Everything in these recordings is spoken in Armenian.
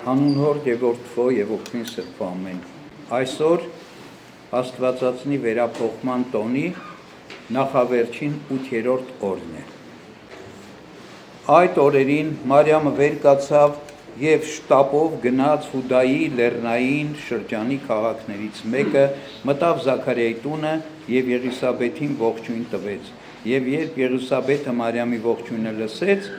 Հանուն Հոր եւ Որդվո եւ Օգնին Սրբո ամեն։ Այսօր Աստվածածնի վերափոխման տոնի նախավերջին 8-րդ օրն է։ Այդ օրերին Մարիամը վեր կացավ եւ շտապով գնաց Հուդայի լեռնային շրջանի քաղաքներից մեկը, մտավ Զաքարիայի տունը եւ Եղիսաբեթին ողջույն տվեց։ Եվ երբ Եղիսաբեթը Մարիամի ողջույնը լսեց,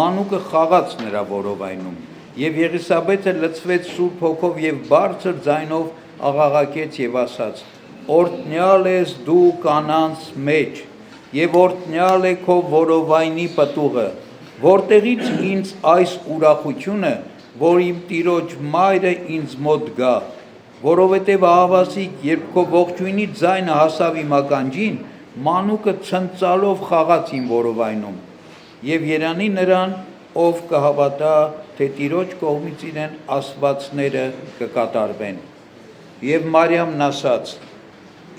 մանուկը խաղաց նրա որովայնում։ Եվ Եղիսաբեթը լցվեց Սուրբ Հոգով եւ բարձր ձայնով աղաղակեց եւ ասաց. «Օրհնյալ ես դու կանանց մեջ, եւ օրհնյալ է քո որովայնի պտուղը, որտեղից ինձ այս ուրախությունը, որ իմ տիրոջ մայրը ինձ մոտ գա, որովհետեւ ահավասիկ, երբ քո ողջույնի ձայնը հասավ իմ ականջին, մանուկը ցնծալով խաղաց իմ որովայնում, եւ երանի նրան, ով կհավատա, թե Տիրոջ կողմից իրեն ասվածները կկատարվեն»։ Եվ Մարիամն ասաց.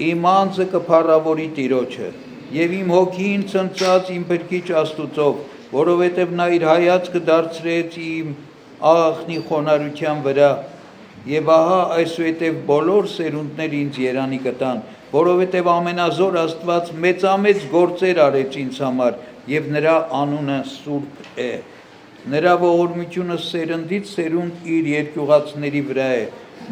«Իմ անձը կփառավորի Տիրոջը, եւ իմ հոգին ցնծած իմ Փրկիչ Աստուծով, որովհետեւ նա իր հայացքը դարձրեց իմ աղախնի խոնարհության վրա, եւ ահա այսուհետեւ բոլոր սերունդներ ինձ երանի կտան, որովհետեւ ամենազոր Աստված մեծամեծ գործեր արեց ինձ համար, եւ նրա անունը սուրբ է։ Նրա ողորմությունը սերնդից սերունդ իր երկյուղածների վրա է,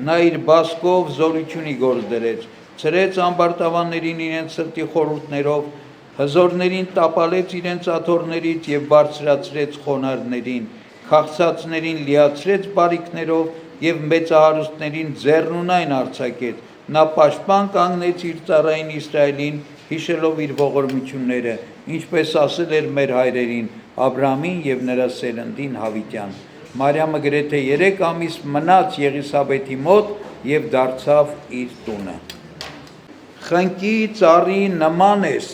նա իր բասկով զորությունը գործ դրեց, ցրեց ամբարտավաններին իրենց սրտի խորհուրդներով, հզորներին տապալեց իրենց աթոռներից եւ բարձրացրեց խոնարհներին, քաղցածներին լիացրեց բարիքներով եւ մեծահարուստներին ձեռնունայն արձակեց, նա պաշտպան կանգնեց իր ծառային Իսրայելին, հիշելով իր ողորմությունները, ինչպես ասել էր մեր հայրերին, Աբրահամին եւ նրա սերնդին Հավիտյան։ Մարիամը գրեթե 3 ամիս մնաց Եղիսաբեթի մոտ եւ դարձավ իր տունը։ Խնկի ծառի նման ես,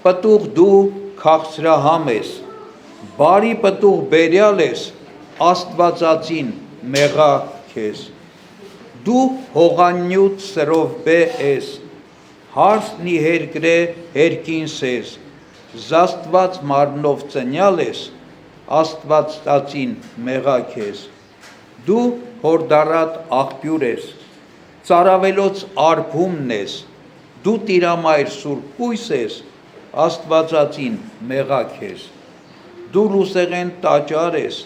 պտուղ դու քաղցրահամ ես, բարի պտուղ բերյալ ես, Աստվածածին մեղա քեզ։ Դու հողանյութ սրովբե ես, հարսնի հերկրե հերկին սես, զաստված մարմնով ծնյալ ես, Աստվածածին մեղա քեզ։ Դու հորդառատ աղբյուր ես, ծարավելոց արբումն ես, դու տիրամայր սուրբ կույս ես, Աստվածածին մեղա քեզ։ Դու լուսեղեն տաճար ես,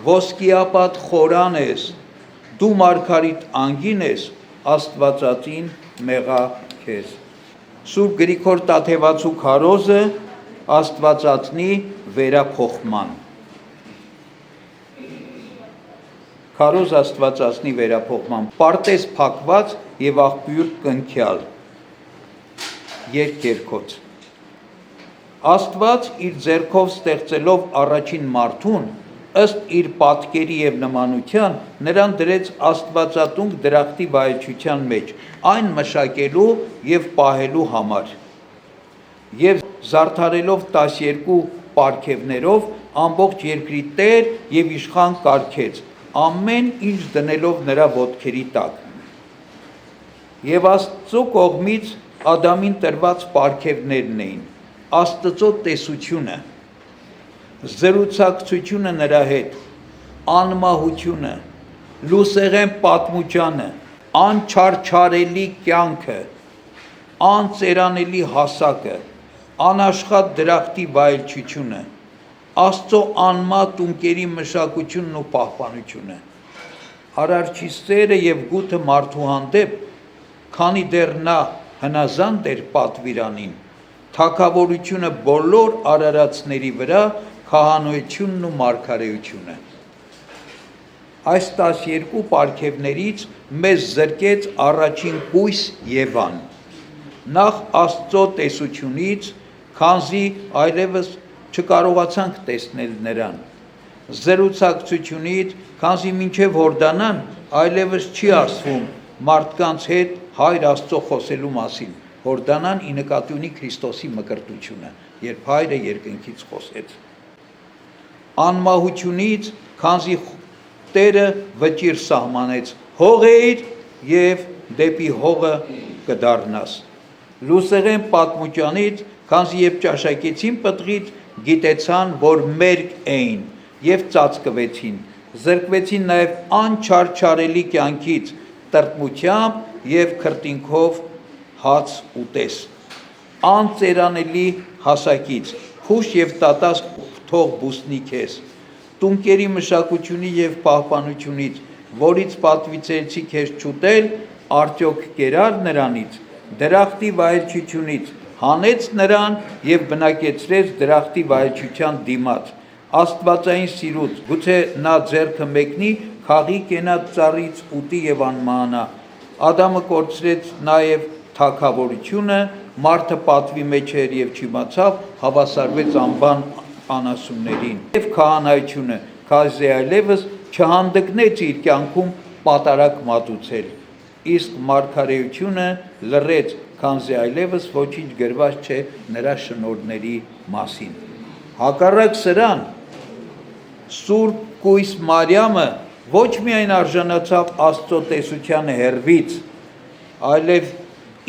ոսկիապատ խորան ես, դու մարգարիտ անգին ես, Աստվածածին մեղա քեզ։ Սուրբ Գրիգոր Տաթևացու քարոզը Աստվածածնի վերափոխման։ Քարոզ Աստվածածնի վերափոխման։ Պարտեզ փակված եւ աղբյուր կնքյալ։ Երկերկոց։ Աստված իր ձեռքով ստեղծելով առաջին մարդուն, ըստ իր պատկերի եւ նմանության, նրան դրեց Աստվածատունք դրախտի վայելչության մեջ, այն մշակելու եւ պահելու համար։ Եվ զարդարելով 12 պարգևներով ամբողջ երկրի տեր եւ իշխան կարգեց, ամեն ինչ դնելով նրա ոտքերի տակ։ Եվ Աստծո կողմից Ադամին տրված պարգևներն էին. Աստծո տեսությունը, զրուցակցությունը նրա հետ, անմահությունը, լուսեղեն պատմուճանը, անչարչարելի կյանքը, անծերանելի հասակը, անաշխատ դրախտի վայելչությունը, Աստծո անմատ ունկերի մշակությունն ու պահպանությունը, Արարչի սերը եւ գութը մարդու հանդեպ, քանի դեռ նա հնազանդ էր պատվիրանին, թագավորությունը բոլոր արարածների վրա, քահանայությունն ու մարգարեությունը։ Այս 12 պարգևներից մեզ զրկեց առաջին կույս Եվան, նախ Աստծո տեսությունից, քանզի այլևս չկարողացանք տեսնել նրան, զրուցակցությունից, քանզի մինչև հորդանան այլևս չի ասվում մարդկանց հետ Հայր Աստծո խոսելու մասին, հորդանան ի նկատի ունի Քրիստոսի մկրտությունը, երբ Հայրը երկնքից խոսեց։ Անմահությունից, քանզի Տերը վճիռ սահմանեց, հողեիր եւ դեպի հողը կդառնաս։ Լուսեղեն պատմուճանից, քանզի երբ ճաշակեցին պտղից, գիտեցան, որ մերկ էին եւ ծածկվեցին, Զրկվեցին նաև անչարչարելի կյանքից, տրտմությամբ և քրտինքով հաց ուտես, անծերանելի հասակից, հուշ և տատաս թող բուսնի քեզ, տունկերի մշակությունի և պահպանությունից, որից պատվիցեցի քեզ չուտել, արդյոք կերար նրանից, դրախտի վայելչությունից, հանեց նրան և բնակեցրեց դրախտի վայելչության դիմաց, աստվածային սիրուց, գուցե նա ձեռքը մեկնի, խաղի կենաց ծառից ուտի և անմահանա, Ադամը կորցրեց նաև թագավորությունը, մարդը պատվի մեջ էր և չիմացավ, հավասարվեց անբան անասուններին և քահանայությունը, քանզի այլևս չհանդգնեց իր կյանքում պատարագ մատուցել, իսկ մարգարեությունը լռեց, քանզի այլևս ոչինչ գրված չէ նրա շնորհների մասին։ Հակառակ սրան, Սուրբ կույս Մարիամը ոչ միայն արժանացավ Աստծո տեսությանը հեռվից, այլև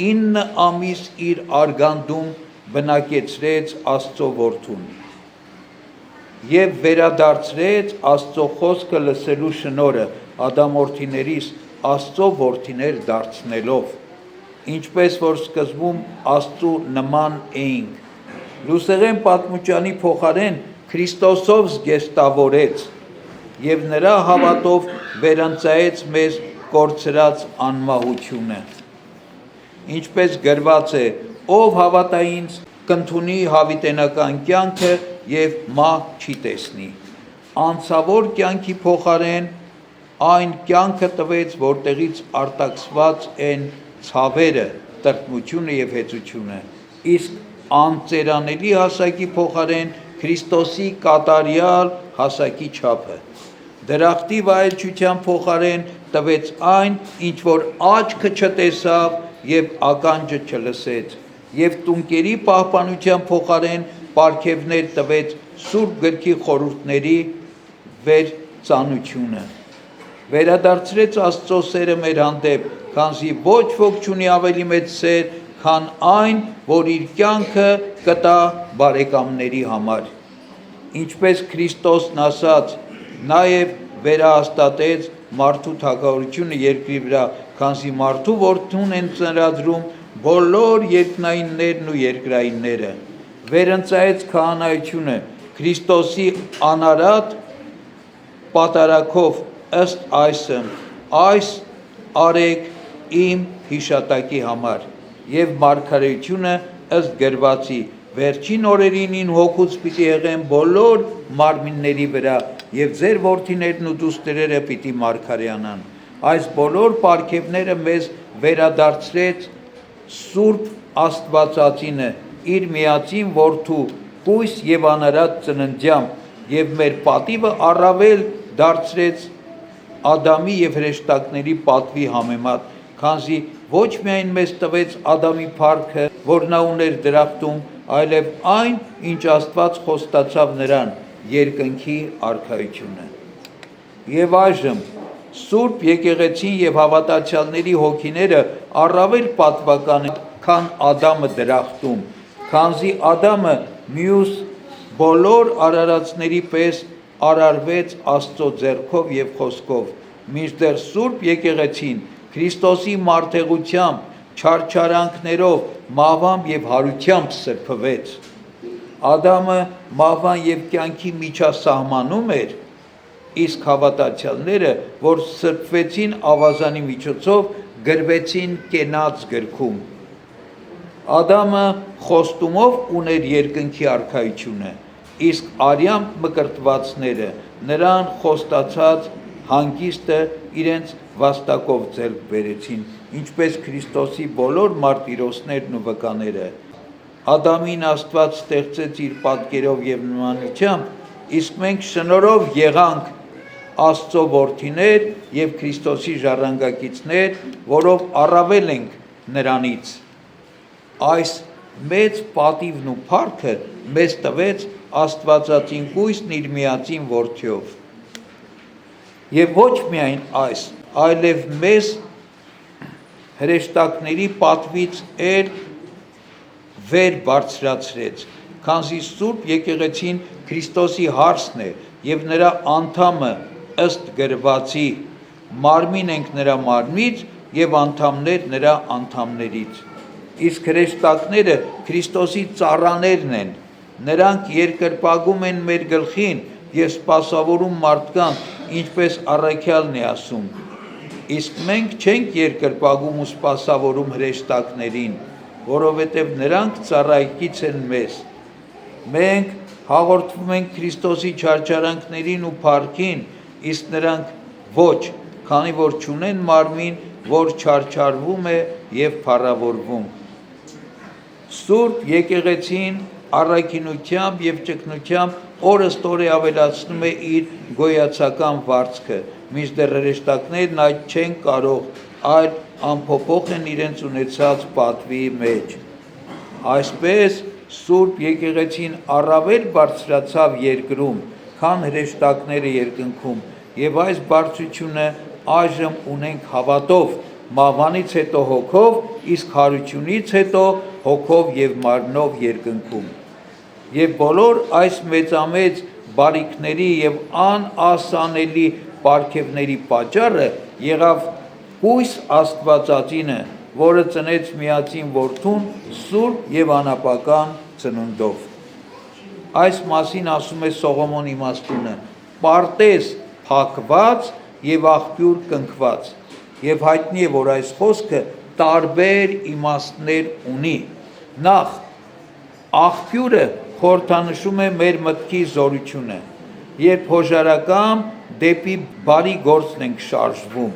9 ամիս իր արգանդում բնակեցրեց Աստծո որդուն և վերադարձրեց Աստծո խոսքը լսելու շնորհը ադամորդիներիս Աստծո որդիներ դարձնելով, ինչպես որ սկզբում Աստծու նման էինք, լուսեղեն պատմուճանի փոխարեն Քրիստոսով զգեստավորեց և նրա հավատով վերընծայեց մեզ կորցրած անմահությունը, ինչպես գրված է, ով հավատա ինձ, կընդունի հավիտենական կյանքը և մահ չի տեսնի, անցավոր կյանքի փոխարեն այն կյանքը տվեց, որտեղից արտաքսված են ցավերը, տրտմությունը և հեծությունը, իսկ անծերանելի հասակի փոխարեն Քրիստոսի կատարյալ հասակի չափը, դրախտի վայելչության փոխարեն տվեց այն, ինչ որ աչքը չտեսավ և ականջը չլսեց, և տունկերի պահպանության փոխարեն պարգևներ տվեց Սուրբ գրքի խորհուրդների վերծանությունը, վերադարձրեց Աստծո սերը մեր հանդեպ, քանզի ոչ ոք չունի ավելի մեծ սեր, քան այն, որ իր կյանքը կտա բարեկամների համար, ինչպես Քրիստոսն ասաց, նաև վերահաստատեց մարդու թագավորությունը երկրի վրա, քանզի մարդու որդուն են ծնրադրում բոլոր երկնայիններն ու երկրայինները, վերընծայեց քահանայությունը Քրիստոսի անարատ պատարագով ըստ այս արեք իմ հիշատակի համար և մարգարեությունը ըստ գրվածի վերջին օրերին ին հոգուց պիտի եղեմ բոլոր մարմինների վրա և ձեր որդիներն ու դուստրերը պիտի մարգարեանան, այս բոլոր պարգևները մեզ վերադարձրեց Սուրբ Աստվածածինը իր միածին որդու կույս և անարատ ծննդյամբ և մեր պատիվը առավել դարձրեց Ադամի և հրեշտակների պատվի համեմատ, քանզի ոչ միայն մեզ տվեց Ադամի փառքը, որ նա ուներ դրախտում, այլև այն, ինչ Աստված խոստացավ նրան, երկնքի արքայությունը։ Եվ այժմ Սուրբ եկեղեցին և հավատացյալների հոգիները առավել պատվական են, քան Ադամը դրախտում, քանզի Ադամը մյուս բոլոր արարածների պես արարվեց Աստծո ձեռքով և խոսքով, մինչդեռ Սուրբ եկեղեցին Քրիստոսի մարդեղությամբ, չարչարանքներով, մահվամբ և հարությամբ սրբվեց, Ադամը մահվան և կյանքի միջասահմանում էր, իսկ հավատացյալները, որ սրբվեցին ավազանի միջոցով, գրվեցին կենաց գրքում, Ադամը խոստումով ուներ երկնքի արքայությունը, իսկ արյամբ մկրտվածները նրան խոստացած հանգիստը իրենց վաստակով ձեռք բերեցին, ինչպես Քրիստոսի բոլոր մարտիրոսներն ու վկաները, Ադամին Աստված ստեղծեց իր պատկերով և նմանությամբ, իսկ մենք շնորհով եղանք Աստծո որդիներ և Քրիստոսի ժառանգակիցներ, որով առավել ենք նրանից, այս մեծ պատիվն ու փառքը մեզ տվեց Աստվածածին կույսն իր միածին որդիով, և ոչ միայն այս, այլև մեզ հրեշտակների պատվից էլ վեր բարձրացրեց, քանզի Սուրբ եկեղեցին Քրիստոսի հարսն է և նրա անդամը ըստ գրվածի, մարմին ենք նրա մարմնից և անդամներ նրա անդամներից։ Իսկ հրեշտակները Քրիստոսի ծառաներն են, նրանք երկրպագում են մեր գլխին և սպասավորում մարդկանց, ինչպես առաքյալն է ասում. իսկ մենք չենք երկրպագում ու սպասավորում հրեշտակներին, որովհետև նրանք ծառայքից են մեզ։ Մենք հաղորդվում ենք Քրիստոսի չարչարանքներին ու փառքին, իսկ նրանք ոչ, քանի որ չունեն մարմին, որ չարչարվում է և փառավորվում։ Սուրբ եկեղեցին առաքինությամբ և ճգնությամբ օրըստօրե ավելացնում է իր գոյացական վարձքը, մինչդեռ հրեշտակներն այդ չեն կարող, այլ անփոփոխ են իրենց ունեցած պատվի մեջ։ Այսպես Սուրբ եկեղեցին առավել բարձրացավ երկրում, քան հրեշտակները երկնքում, և այս բարձրությունը այժմ ունենք հավատով, մահվանից հետո հոգով, իսկ հարությունից հետո հոգով և մարմնով երկնքում։ Եվ բոլոր այս մեծամեծ բարիքների և անասանելի պարգևների պատճառը եղավ կույս Աստվածածինը, որը ծնեց միածին որդուն սուրբ և անապական ծնունդով։ Այս մասին ասում է Սողոմոն իմաստունը. պարտեզ փակված և աղբյուր կնքված, և հայտնի է, որ այս խոսքը տարբեր իմաստներ ունի։ Նախ, աղբյուրը խորհրդանշում է մեր մտքի զորությունը, երբ հոժարակամ դեպի բարի գործն ենք շարժվում,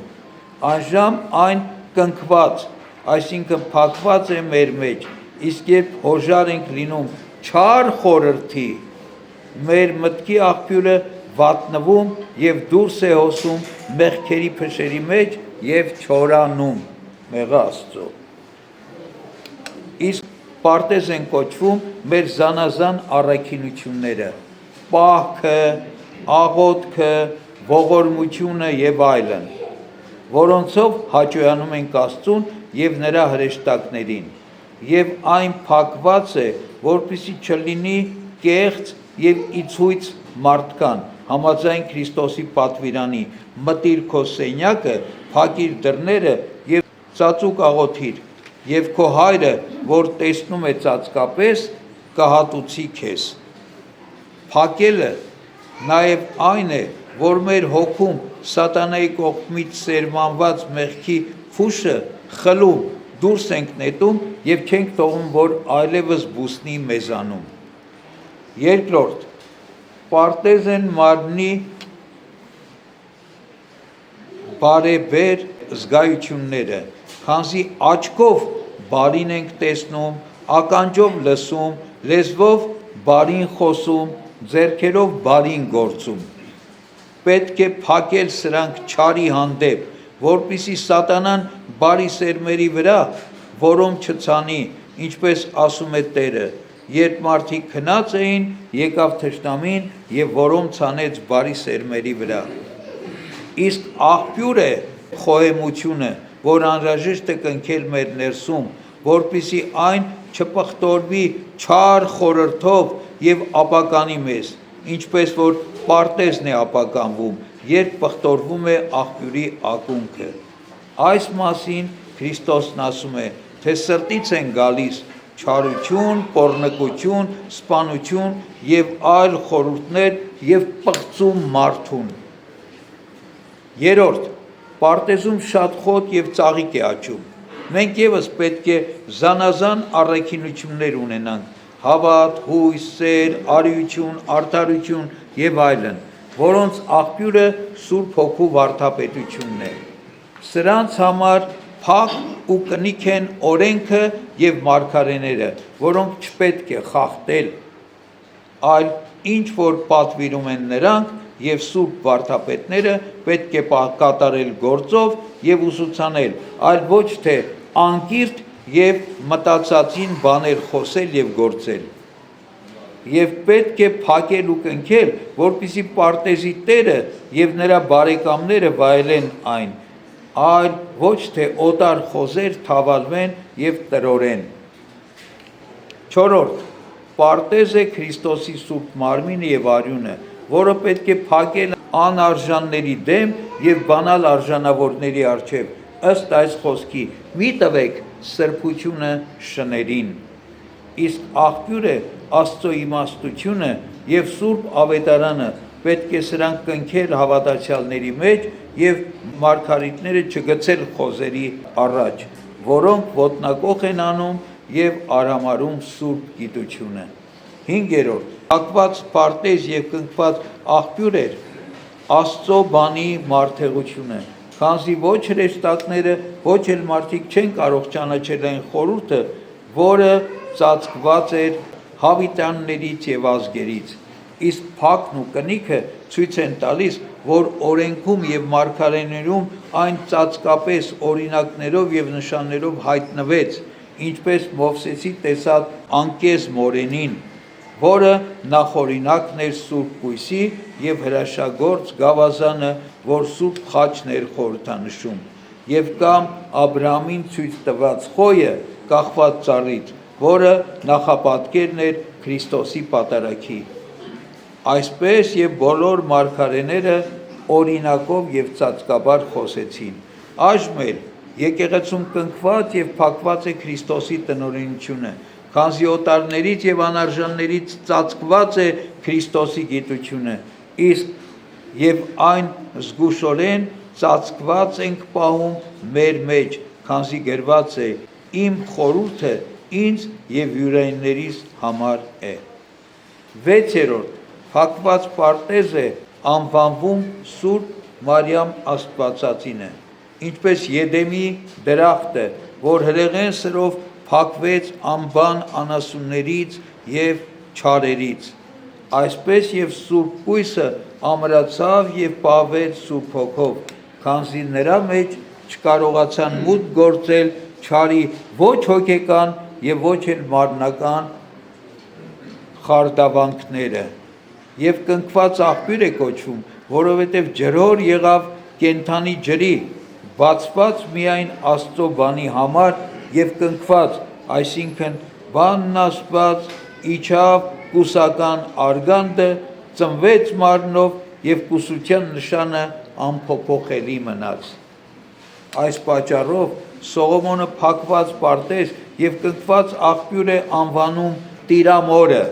այժմ այն կնքված, այսինքն փակված է մեր մեջ, իսկ երբ հոժար ենք լինում չար խորհրդի, մեր մտքի աղբյուրը վատնվում և դուրս է հոսում մեղքերի փշերի մեջ և չորանում, մեղա Աստծո։ Իսկ պարտեզ են կոչվում մեր զանազան առաքինությունները, պահքը, աղոթքը, ողորմությունը և այլն, որոնցով հաճոյանում ենք Աստծուն և նրա հրեշտակներին, և այն փակված է, որպեսզի չլինի կեղծ և իցույց մարդկան, համաձայն Քրիստոսի պատվիրանի. մտիր քո սենյակը, փակիր դռները և ծածուկ աղոթիր, և քո հայրը, որ տեսնում է ծածկապես, կհատուցի քեզ։ Փակելը նաև այն է, որ մեր հոգում սատանայի կողմից սերմանված մեղքի փուշը խլում, դուրս ենք նետում և չենք թողում, որ այլևս բուսնի մեզանում։ Երկրորդ, պարտեզ են մարմնի բարեբեր զգայությունները, քանզի աչքով բարին ենք տեսնում, ականջով լսում, լեզվով բարին խոսում, ձեռքերով բարին գործում։ Պետք է փակել սրանք չարի հանդեպ, որպեսզի սատանան բարի սերմերի վրա որոմ չցանի, ինչպես ասում է Տերը. երբ մարդիկ քնած էին, եկավ թշնամին և որոմ ցանեց բարի սերմերի վրա։ Իսկ աղբյուր է խոհեմությունը, որ անհրաժեշտ է կնքել մեր ներսում, որպեսզի այն չպղտորվի չար խորհրդով և ապականի մեզ, ինչպես որ պարտեզն է ապականվում, երբ պղտորվում է աղբյուրի ակունքը։ Այս մասին Քրիստոսն ասում է, թե սրտից են գալիս չարություն, պոռնկություն, սպանություն և այլ խորհուրդներ և պղծում մարդուն։ Երրորդ, պարտեզում շատ խոտ և ծաղիկ է աճում։ Մենք ևս պետք է զանազան առաքինություններ ունենանք, հավատ, հույս, սեր, արիություն, արդարություն և այլն, որոնց աղբյուրը Սուրբ Հոգու վարդապետությունն է։ Սրանց համար փակ ու կնիք են օրենքը և մարգարեները, որոնք չպետք է խախտել, այլ ինչ որ պատվիրում են նրանք և սուրբ վարդապետները պետք է կատարել գործով և ուսուցանել, այլ ոչ թե անկիրթ և մտածածին բաներ խոսել և գործել։ Եվ պետք է փակել ու կնքել, որպեսզի պարտեզի տերը և նրա բարեկամները վայելեն այն, այլ ոչ թե օտար խոզեր թավալվեն և տրորեն։ Չորրորդ, պարտեզ է Քրիստոսի սուրբ մարմինը և արյունը, որը պետք է փակել անարժանների դեմ և բանալ արժանավորների առջև, ըստ այս խոսքի, մի տվեք սրբությունը շներին, իսկ աղբյուրը Աստծո իմաստությունը և սուրբ ավետարանը պետք է սրանք կնքել հավատացյալների մեջ և մարգարիտները չգցել խոզերի առաջ, որոնք ոտնակոխ են անում և արհամարհում սուրբ գիտությունը։ 5. Փակված պարտեզ և կնքված աղբյուր էր Աստծո բանի մարդեղությունը, քանզի ոչ հրեշտակները, ոչ էլ մարդիկ չեն կարող ճանաչել այն խորհուրդը, որը ծածկված էր հավիտյաններից և ազգերից, իսկ փակն ու կնիքը ցույց են տալիս, որ օրենքում և մարգարեներում այն ծածկապես օրինակներով և նշաններով հայտնվեց, ինչպես Մովսեսի տեսած անկեզ մորենին, որը նախօրինակն էր սուրբ կույսի և հրաշագործ գավազանը, որ սուրբ խաչն էր խորհրդանշում, և կամ Աբրահամին ցույց տված խոյը կախված ծառից, որը նախապատկերն էր Քրիստոսի պատարագի։ Այսպես և բոլոր մարգարեները օրինակով և ծածկաբար խոսեցին։ Այժմ էլ եկեղեցում կնքված և փակված է Քրիստոսի տնօրինությունը, քանզի օտարներից և անարժաններից ծածկված է Քրիստոսի գիտությունը, իսկ և այն զգուշորեն ծածկված ենք պահում մեր մեջ, քանզի գրված է. «Իմ խորհուրդը ինձ և յուրայիններիս համար է»։ 6. Փակված պարտեզը անվանվում Սուրբ Մարիամ Աստվածածինը, ինչպես Եդեմի դրախտը, որ հրեղեն սրով փակվեց անբան անասուններից և չարերից, այսպես և Սուրբ կույսը ամրացավ և պահվեց Սուրբ Հոգով, քանզի նրա մեջ չկարողացան մուտք գործել չարի ոչ հոգեկան և ոչ էլ մարմնական խարդավանքները, և կնքված աղբյուր է կոչվում, որովհետև ջրհոր եղավ կենդանի ջրի, բացված միայն Աստծո բանի համար, և կնքված, այսինքն բանն ասված, իջավ կուսական արգանդը, ծնվեց մարմնով և կուսության նշանը անփոփոխելի մնաց։ Այս պատճառով Սողոմոնը փակված պարտեզ և կնքված աղբյուր է անվանում Տիրամորը,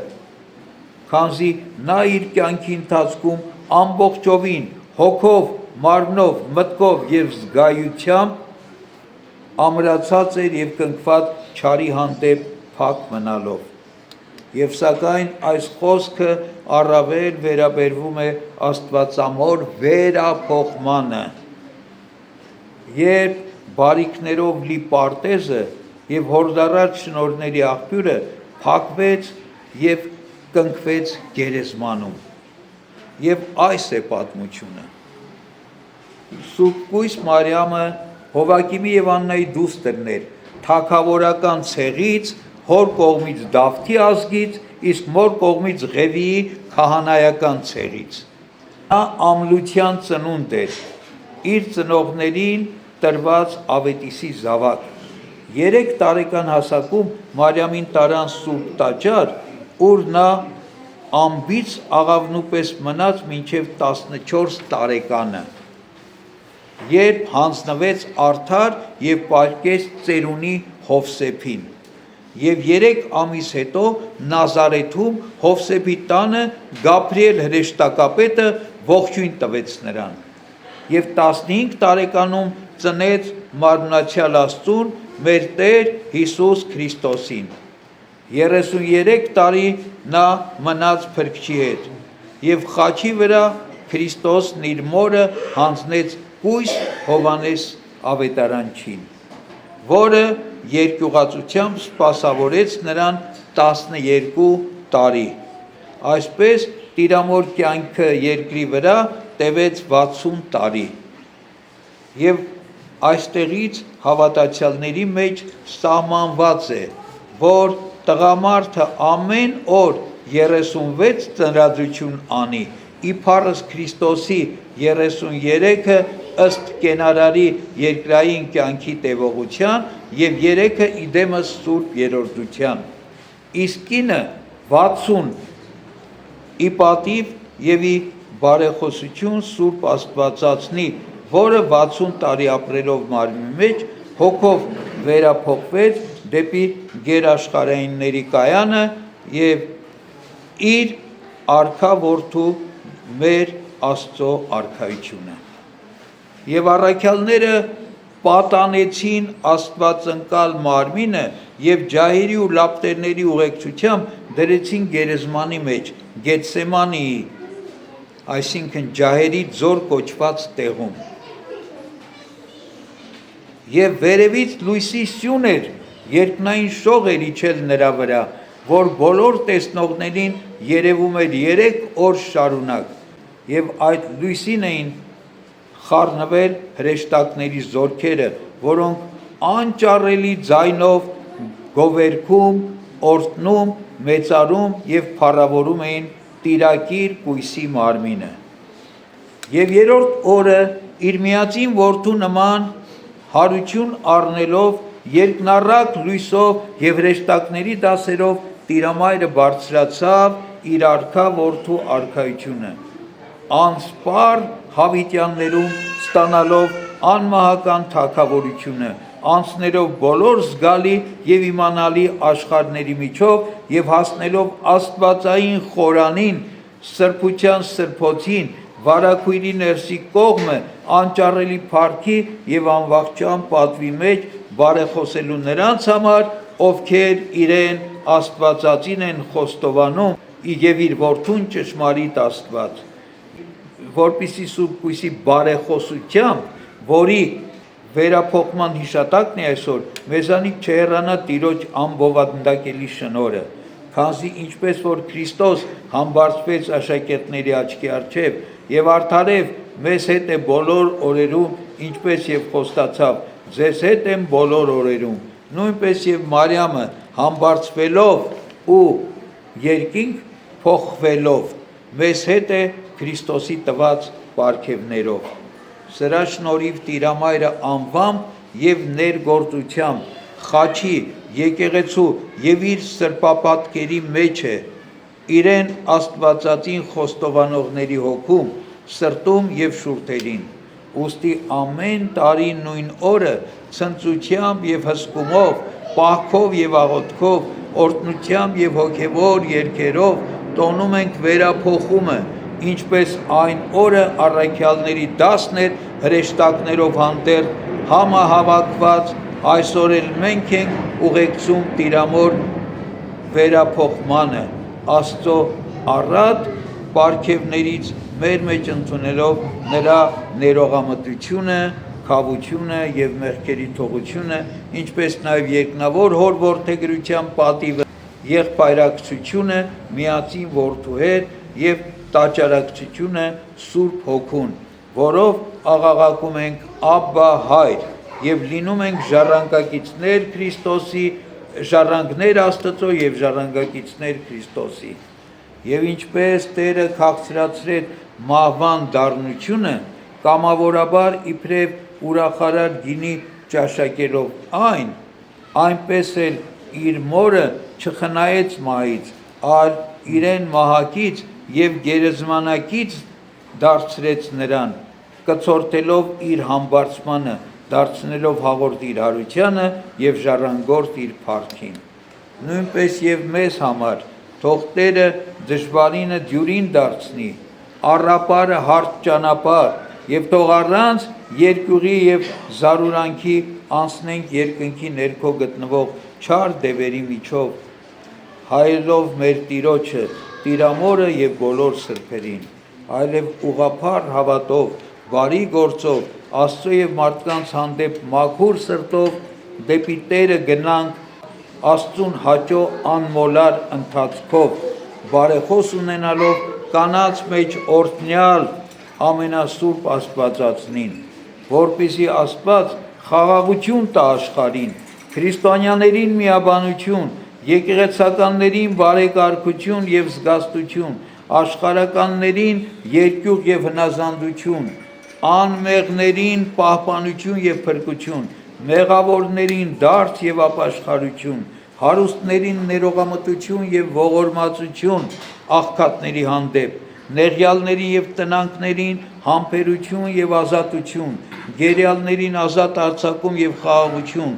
քանզի նա իր կյանքի ընթացքում ամբողջովին հոգով, մարմնով, մտքով և զգայությամբ ամրացած էր և կնքված չարի հանդեպ փակ մնալով։ Եվ սակայն այս խոսքը առավել վերաբերվում է աստվածամոր վերափոխմանը, երբ բարիքներով լի պարտեզը և հորդառատ շնորհների աղբյուրը փակվեց և կնքվեց գերեզմանում։ Եվ այս է պատմությունը. Սուրբ կույս Մարիամը Հովակիմի և Աննայի դուստրն էր, թագավորական ցեղից, հոր կողմից Դավթի ազգից, իսկ մոր կողմից Ղևիի քահանայական ցեղից։ Նա ամլության ծնունդ էր, իր ծնողներին տրված Ավետիսի զավակ։ 3 տարեկան հասակում Մարիամին տարան սուրբ տաճար, ուր նա անբիծ աղավնու պես մնաց մինչև 14 տարեկանը, երբ հանձնվեց արդար և պառկեց ծերունի Հովսեփին, և 3 ամիս հետո Նազարեթում Հովսեփի տանը Գաբրիել հրեշտակապետը ողջույն տվեց նրան, և 15 տարեկանում ծնեց մարմնացյալ Աստծուն, մեր Տեր Հիսուս Քրիստոսին։ 33 տարի նա մնաց Փրկչի հետ, և խաչի վրա Քրիստոսն իր մորը հանձնեց կույս Հովհաննես ավետարանչին, որը երկյուղածությամբ սպասավորեց նրան 12 տարի։ Այսպես Տիրամոր կյանքը երկրի վրա տևեց 60 տարի։ Եվ այստեղից հավատացյալների մեջ սահմանված է, որ տղամարդը ամեն օր 36 ծնրածություն անի, իբարս Քրիստոսի 33-ը ըստ կենարարի երկրային կյանքի տևողության և 3-ը իդեմս սուրբ երրորդության, իսկ կինը 60 ի պատիվ և ի բարեխոսություն Սուրբ Աստվածածնի, որը 60 տարի ապրելով մարմնի մեջ, հոգով վերափոխվեց դեպի գերաշխարհայինների կայանը եւ իր արքա որդու մեր Աստծո արքայությունը։ Եվ առաքյալները պատանեցին Աստվածընկալ մարմինը եւ ջահերի ու լապտերների ուղեկցությամբ դրեցին գերեզմանի մեջ, Գեթսեմանիի, այսինքն ջահերի ձոր կոչված տեղում։ Եվ վերևից լույսի սյուն էր, երկնային շող էր իջել նրա վրա, որ բոլոր տեսնողներին երևում էր 3 օր շարունակ, եւ այդ լույսին էին խառնվել հրեշտակների զորքերը, որոնք անճառելի ձայնով գովերգում, օրհնում, մեծարում եւ փառավորում էին Տիրակիր կույսի մարմինը։ Եվ երրորդ օրը իր միածին որդու նման հարություն առնելով երկնառակ լույսով եւ հրեշտակների դասերով Տիրամայրը բարձրացավ իր արքա որդու արքայությունը, անսպառ հավիտյաններում ստանալով անմահական թագավորությունը, անցնելով բոլոր զգալի եւ իմանալի աշխարհների միջով եւ հասնելով Աստվածային խորանին, սրբության սրբոցին, վարագույրի ներսի կողմը, անճառելի փառքի եւ անվախճան պատվի մեջ բարեխոսելու նրանց համար, ովքեր իրեն Աստվածածին են խոստովանում եւ իր որդուն ճշմարիտ Աստված, որպիսի Սուրբ Կույսի բարեխոսությամբ, որի վերափոխման հիշատակն է այսօր, մեզանից չհեռանա Տիրոջ ամբովանդակելի շնորհը, քանզի ինչպես որ Քրիստոս համբարձվեց աշակերտների աչքի առջև եւ արդարև մեզ հետ է բոլոր օրերում, ինչպես եւ խոստացավ, ձեզ հետ եմ բոլոր օրերում, նույնպես եւ Մարիամը համբարձվելով ու երկինք փոխվելով մեզ հետ է Քրիստոսի տված պարգևներով։ Սրա շնորհիվ Տիրամայրը անվամբ եւ ներգործությամբ խաչի, եկեղեցու եւ իր սրբապատկերի մեջ է, իրեն Աստվածածին խոստովանողների հոգում, սրտում եւ շուրթերին։ Ուստի ամեն տարի նույն օրը ցնծությամբ եւ հսկումով, պահքով եւ աղոթքով, օրհնությամբ եւ հոգեվոր երգերով տոնում ենք վերափոխումը, ինչպես այն օրը առաքյալների դասն էր հրեշտակներով հանդերձ համահավաքված, այսօր էլ մենք ենք ուղեկցում Տիրամոր վերափոխմանը, Աստծո առատ պարգևներից մեր մեջ ընդունելով նրա ներողամտությունը, քավությունը եւ մեղքերի թողությունը, ինչպես նաեւ երկնավոր հոր որդեգրության պատիվը, եղբայրակցությունը միածին որդու հետ եւ տաճարակցությունը Սուրբ Հոգուն, որով աղաղակում ենք Աբբա Հայր եւ լինում ենք ժառանգակիցներ Քրիստոսի, ժառանգներ Աստծո եւ ժառանգակիցներ Քրիստոսի։ Եվ ինչպես Տերը քաղցրացրեց մահվան դառնությունը, կամավորաբար իբրև ուրախարար գինի ճաշակելով այն, այնպես էլ իր մորը չխնայեց մահից, այլ իրեն մահակից եւ գերեզմանակից դարձրեց նրան, կցորդելով իր համբարձմանը, դարձնելով հաղորդ իր հարությանը եւ ժառանգորդ իր փառքին։ Նույնպես եւ մեզ համար թող Տերը դժվարինը դյուրին դարձնի, առապարը հարթ ճանապարհ եւ թող առանց երկյուղի եւ զարուրանքի անցնենք երկնքի ներքո գտնվող չար դևերի միջով, հայելով մեր Տիրոջը, Տիրամորը եւ բոլոր սրբերին, այլև ուղղափառ հավատով, բարի գործով, Աստծո եւ մարդկանց հանդեպ մաքուր սրտով դեպի Տերը գնանք, Աստծուն հաճո անմոլար ընթացքով, բարեխոս ունենալով կանանց մեջ օրհնյալ ամենասուրբ Աստվածածնին, որպեսզի Աստված խաղաղություն տա աշխարհին, քրիստոնյաներին միաբանություն, եկեղեցականներին բարեկարգություն եւ զգաստություն, աշխարհականներին երկյուղ եւ հնազանդություն, անմեղներին պահպանություն եւ փրկություն, մեղավորներին դարձ եւ ապաշխարություն, հարուստներին ներողամտություն եւ ողորմածություն աղքատների հանդեպ, նեղյալներին և տնանքներին համբերություն և ազատություն, գերյալներին ազատ արձակում և խաղաղություն,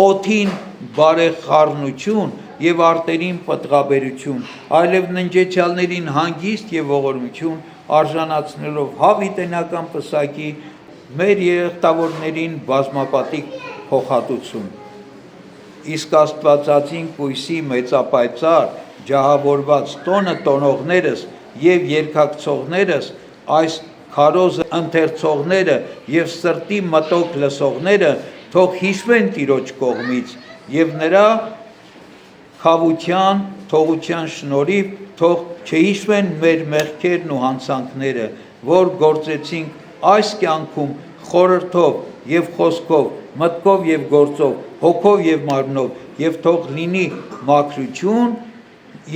օդին բարեխառնություն և արտերին պտղաբերություն, այլև ննջեցյալներին հանգիստ և ողորմություն, արժանացնելով հավիտենական պսակի, մեր երեխտավորներին բազմապատիկ փոխհատուցում։ Իսկ Աստվածածին կույսի մեծապայծառ ջահավորված տոնը տոնողներս և երգակցողներս, այս քարոզը ընթերցողները և սրտի մտոք լսողները թող հիշվեն Տիրոջ կողմից և նրա քավության, թողության շնորհիվ թող չհիշվեն մեր մեղքերն ու հանցանքները, որ գործեցինք այս կյանքում խորհրդով և խոսքով, մտքով և գործով, հոգով և մարմնով, և թող լինի մաքրություն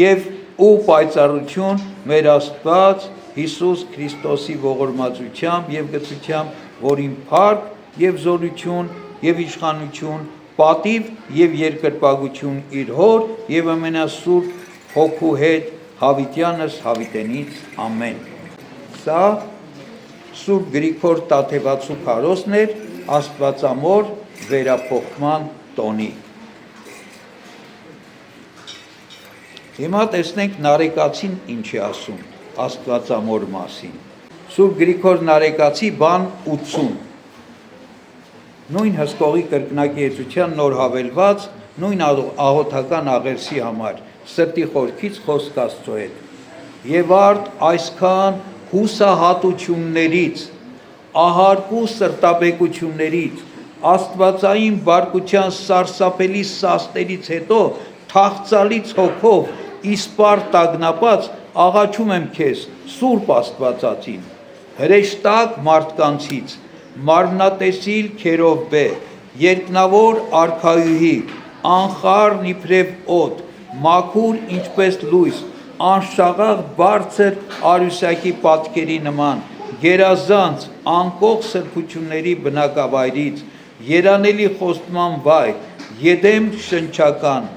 և ու պայծառություն մեր Աստված Հիսուս Քրիստոսի ողորմածությամբ և գթությամբ, որին փառք և զորություն և իշխանություն, պատիվ և երկրպագություն իր Հոր և ամենասուրբ Հոգու հետ հավիտյանս հավիտենից ամեն։ Սա Սուրբ Գրիգոր Տաթևացու քարոզն էր Աստվածամոր վերափոխման տոնի։ Հիմա տեսնենք Նարեկացին ինչ է ասում Աստվածամոր մասին։ Սուրբ Գրիգոր Նարեկացի բան 80, նույն հսկողի կրկնակի եզության նոր հավելված, նույն աղոթական աղերսի համար, սրտի խորքից խոսք Աստծո հետ։ Եվ արդ այսքան հուսահատություններից, ահարկու սրտաբեկություններից, աստվածային բարկության սարսափելի սաստերից հետո թախծալից հոգով իսպառ տագնապած աղաչում եմ քեզ, Սուրբ Աստվածածին, հրեշտակ մարդկանցից, մարմնատեսիլ Քերովբե, երկնավոր արքայուհի, անխառն իբրև օդ, մաքուր ինչպես լույս, անշաղաղ բարձր արուսյակի պատկերի նման, գերազանց անկող սրբությունների բնակավայրից, երանելի խոստման վայր, եդեմ շնչական,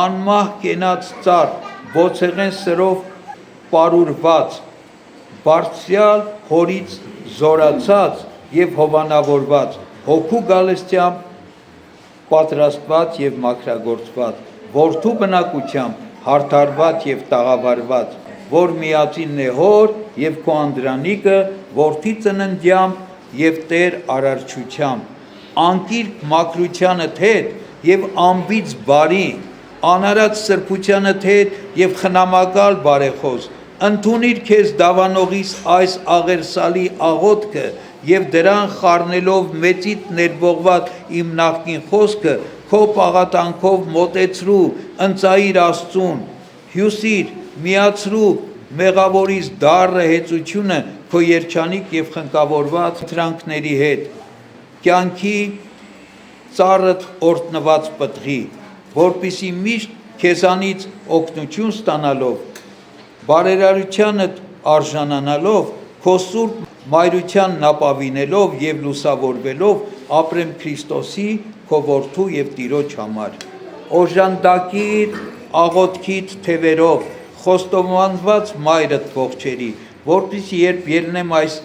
անմահ կենաց ծառ, բոցեղեն սրով պարուրված, բարձրյալ հորից զորացած և հովանավորված, հոգու գալստյամբ պատրաստված և մաքրագործված, որդու բնակությամբ հարդարված և տաղավարված, որ միածինն է հոր և քո անդրանիկը, որդի ծննդյամբ և Տեր արարչությամբ, անկիրք մաքրությանդ հետ և անբիծ բարի, անարած սրբությանդ հետ և խնամակալ բարեխոս, ընդունիր քեզ դավանողիս այս աղերսալի աղոթքը և դրան խառնելով մեծիդ ներբողված իմ նախկին խոսքը, քո պաղատանքով մոտեցրու, ընծայիր Աստծուն, հյուսիր, միացրու մեղավորիս դառը հեծությունը քո երջանիկ և խնկավորված խնդրանքների հետ, կյանքի ծառդ օրհնված պտղի, որպեսզի միշտ քեզանից օգնություն ստանալով, բարերարությանդ արժանանալով, քո սուրբ մայրությանն ապավինելով և լուսավորվելով, ապրեմ Քրիստոսի քո որդու և Տիրոջ համար։ Օժանդակիր աղոթքիդ թևերով խոստովանված մայրդ ողջերի, որպեսզի երբ ելնեմ այս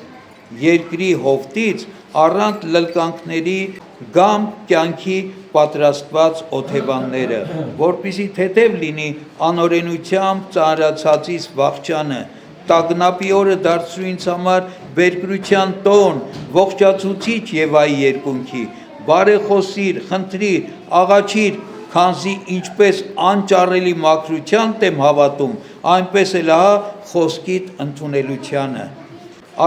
երկրի հովտից, առանց լլկանքների գամ կյանքի պատրաստված օթևանները, որպեսզի թեթև լինի անօրենությամբ ծանրացածիս վախճանը, տագնապի օրը դարձրու ինձ համար բերկրության տոն, ողջացուցիչ Եվայի երկունքի, բարեխոսիր, խնդրիր, աղաչիր, քանզի ինչպես անճառելի մաքրությանդ եմ հավատում, այնպես էլ ահա խոսքիդ ընդունելությանը,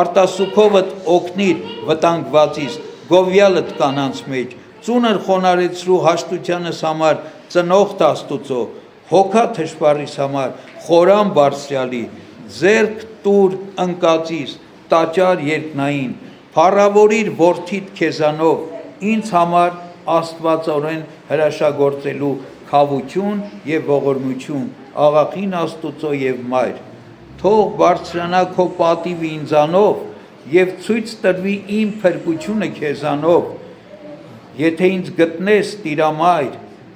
արտասուքովդ օգնիր վտանգվածիս, գովյալդ կանանց մեջ, ծունր խոնարեցրու հաշտությանս համար ծնողդ Աստուծո, հոգա թշվառիս համար խորան բարձրյալի, ձեռք տուր ընկածիս, տաճար երկնային, փառավորիր որդիդ քեզանով, ինձ համար աստվածորեն հրաշագործելու քավություն և ողորմություն, աղախին Աստուծո և մայր, թող բարձրանա քո պատիվը ինձանով և ցույց տրվի իմ փրկությունը քեզանով, եթե ինձ գտնես Տիրամայր,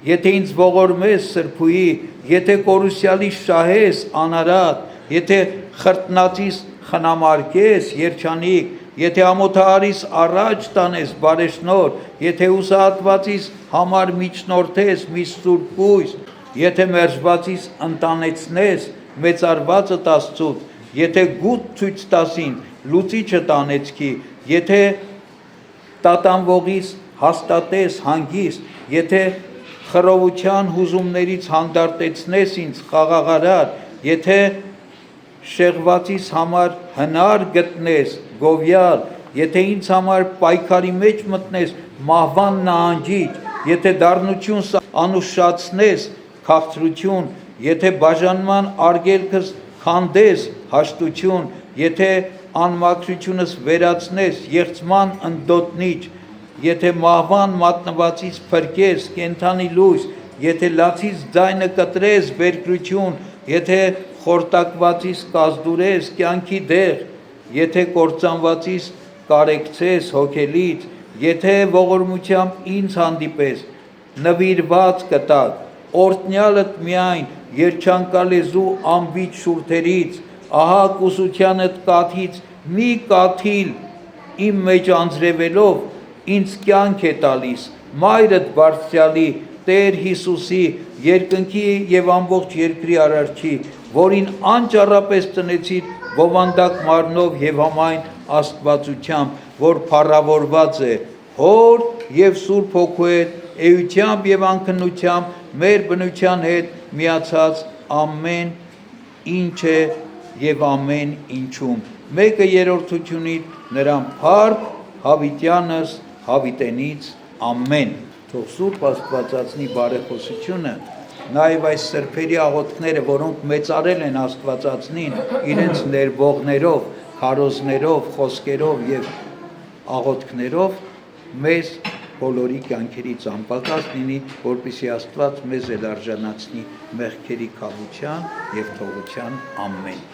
եթե ինձ ողորմես Սրբուհի, եթե կորուսյալիս շահես անարատ, եթե խրտնածիս խնամարկես, երջանիկ, եթե ամոթարիս առաջ տանես բարեշնոր, եթե ուսահատվածիս համար միջնորդես մի սուրբ կույս, եթե մերժվածիս ընտանեցնես, մեծարվածը տաս ցույց, եթե գութ ցույց տասին, լուծիչը տանեցքի, եթե տատանվողիս հաստատես հանգիստ, եթե խռովության հուզումներից հանդարտեցնես ինձ խաղաղարար, եթե շեղվածիս համար հնար գտնես, գովյալ, եթե ինձ համար պայքարի մեջ մտնես մահվան նահանջիչ, եթե դառնություն անուշացնես քաղցրություն, եթե բաժանման արգելքս քանդես հաշտություն, եթե անմաքրությունս վերացնես եղծման ընդոտնիչ, եթե մահվան մատնվածից փրկես կենդանի լույս, եթե լացից ձայնը կտրես բերկրություն, եթե խորտակվածից կազդուրես կյանքի դեղ, եթե կործանվածից կարեկցես հոգելից, եթե ողորմությամբ ինձ հանդիպես, նվիրված կտակ, օրտնյալդ միայն երջանկալեզու ամբիջ շուրթերից, ահա կուսությանդ կաթից մի կաթիլ իմ մեջ անձրևելով, ինձ կյանք է տալիս, մայրդ բարձրյալի, Տեր Հիսուսի, երկնքի և ամբողջ երկրի արարչի, որին անճառապես տնեցիր բովանդակ մարմնով և համայն աստվածությամբ, որ փառավորված է Հոր և Սուրբ Հոգու հետ, էությամբ և անքնությամբ մեր բնության հետ միացած ամեն ինչ է և ամեն ինչում, մեկը երրորդությունից նրան փառք հավիտյանս հավիտենից ամեն։ Թող Սուրբ Աստվածածնի բարեխոսությունը նաև այս սրբերի աղոթքները, որոնք մեծարել են Աստվածածնին իրենց ներբողներով, քարոզներով, խոսքերով և աղոթքներով, մեզ բոլորի կյանքերից անպակաս լինի, որպեսզի Աստված մեզ էլ արժանացնի մեղքերի քավության և թողության ամեն։